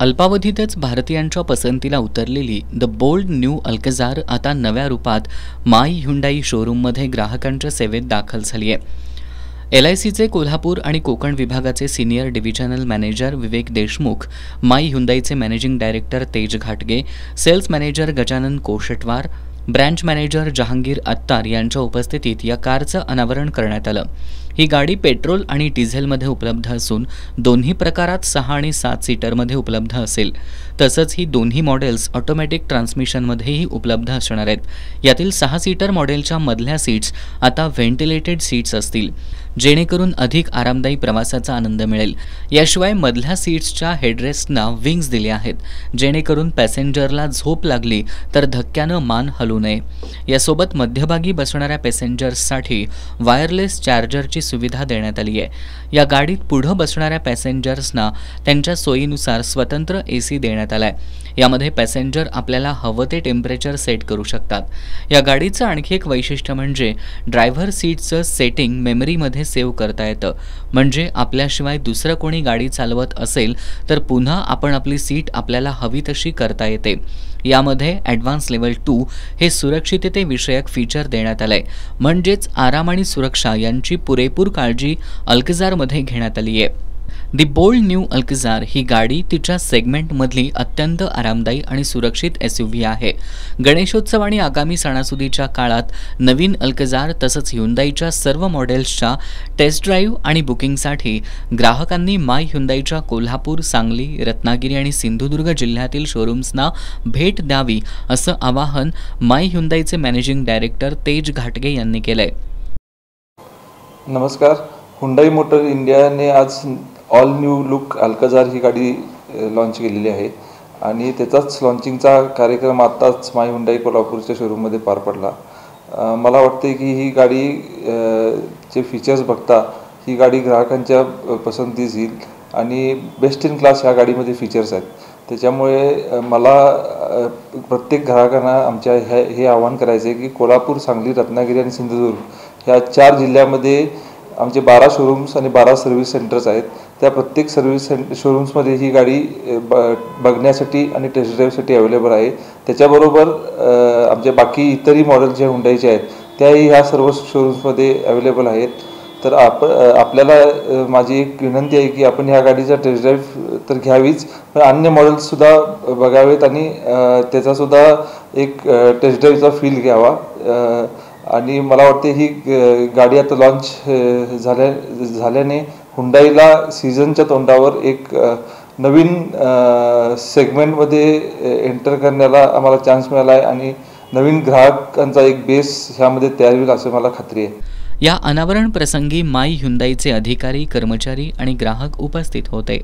अल्पावधीतच भारतीयांच्या पसंतीला उतरलेली द बोल्ड न्यू अल्कजार आता नव्या रूपात माय ह्युंडाई शोरूममध्ये ग्राहकांच्या सेवेत दाखल झाली आहे. LICचे कोल्हापूर आणि कोकण विभागाचे senior divisional manager Vivek Deshmukh, my ह्युंडाईचे मॅनेजिंग डायरेक्टर तेज घाटगे, sales manager Gajanan Koshatwar, branch manager Jahangir Attar यांच्या उपस्थितीत या कारचं अनावरण करण्यात आलं. ही गाडी पेट्रोल आणि डिझेलमध्ये उपलब्ध असून दोन्ही प्रकारात 6 आणि 7 सीटरमध्ये उपलब्ध असेल. तसंच ही दोन्ही मॉडेल्स ऑटोमॅटिक ट्रान्समिशनमध्येही उपलब्ध असणार आहेत. यातील 6 सीटर मॉडेलच्या मधल्या सीट्स आता व्हेंटिलेटेड सीट्स असतील, जेणेकरून अधिक आरामदायी प्रवासाचा आनंद मिळेल. याशिवाय मधल्या सीट्सच्या हेडरेस्टना विंग्स दिले आहेत, जेणेकरून पॅसेंजरला झोप लागली तर धक्क्यानं मान हलू नये. यासोबत मध्यभागी बसणाऱ्या पॅसेंजर्ससाठी वायरलेस चार्जरची सुविधा देण्यात आली आहे. या गाडीत पुढं बसणाऱ्या पॅसेंजर्सना त्यांच्या सोयीनुसार स्वतंत्र AC देण्यात आलाय. यामध्ये पॅसेंजर आपल्याला हवं ते टेम्परेचर सेट करू शकतात. या गाडीचं आणखी एक वैशिष्ट्य म्हणजे ड्रायव्हर सीटचं सेटिंग मेमरीमध्ये सेव्ह करता येतं. म्हणजे आपल्याशिवाय दुसरं कोणी गाडी चालवत असेल तर पुन्हा आपण आपली सीट आपल्याला हवी तशी करता येते. यामध्ये ॲडव्हान्स लेवल 2 हे सुरक्षिततेविषयक फीचर देण्यात आलंय. म्हणजेच आराम आणि सुरक्षा यांची पुरेपूर काळजी अल्कजारमध्ये घेण्यात आली आहे. दी बोल्ड न्यू अल्कजार ही गाडी तिच्या सेगमेंटमधली अत्यंत आरामदायी आणि सुरक्षित SUV आहे. गणेशोत्सव आणि आगामी सणासुदीच्या काळात नवीन अल्कजार तसंच ह्युंदाईच्या सर्व मॉडेल्सच्या टेस्ट ड्राईव्ह आणि बुकिंगसाठी ग्राहकांनी माय ह्युंदाईच्या कोल्हापूर, सांगली, रत्नागिरी आणि सिंधुदुर्ग जिल्ह्यातील शोरूम्सना भेट द्यावी असं आवाहन माय ह्युंदाईचे मॅनेजिंग डायरेक्टर तेज घाटगे यांनी केलंय. नमस्कार. हुंडाई मोटर इंडियाने आज ऑल न्यू लुक अल्कजार ही गाडी लॉन्च केलेली आहे आणि त्याचाच लॉन्चिंगचा कार्यक्रम आत्ताच माय हुंडाई कोल्हापूरच्या शोरूममध्ये पार पडला. मला वाटते की ही गाडी चे फीचर्स बघता ही गाडी ग्राहकांच्या पसंतीस येईल आणि बेस्ट इन क्लास ह्या गाडीमध्ये फीचर्स आहेत. त्याच्यामुळे मला प्रत्येक ग्राहकांना आमच्या हे आवाहन करायचं आहे की कोल्हापूर, सांगली, रत्नागिरी आणि सिंधुदुर्ग ह्या 4 जिल्ह्यामध्ये आमचे 12 शोरूम्स आणि 12 सर्व्हिस सेंटर्स आहेत. त्या प्रत्येक सर्व्हिस शोरूम्समध्ये ही गाडी बघण्यासाठी आणि टेस्ट ड्राईव्हसाठी अवेलेबल आहे. त्याच्याबरोबर आमचे बाकी इतरही मॉडेल्स जे हुंडाईचे आहेत त्याही ह्या सर्व शोरूम्समध्ये अवेलेबल आहेत. तर आपल्याला माझी एक विनंती आहे की आपण ह्या गाडीचा टेस्ट ड्राईव्ह तर घ्यावीच, पण अन्य मॉडेल्ससुद्धा बघावेत आणि त्याचासुद्धा एक टेस्ट ड्राईव्हचा फील घ्यावा. आणि मला वाटते ही गाडी आता लॉन्च झाल्याने हुंडाईला सीझनच्या तोंडावर एक नवीन सेगमेंटमध्ये एंटर करण्याला आम्हाला चान्स मिळाला आहे आणि नवीन ग्राहकांचा एक बेस ह्यामध्ये तयार होईल असं मला खात्री आहे. या अनावरण प्रसंगी माय ह्युंदाईचे अधिकारी, कर्मचारी आणि ग्राहक उपस्थित होते.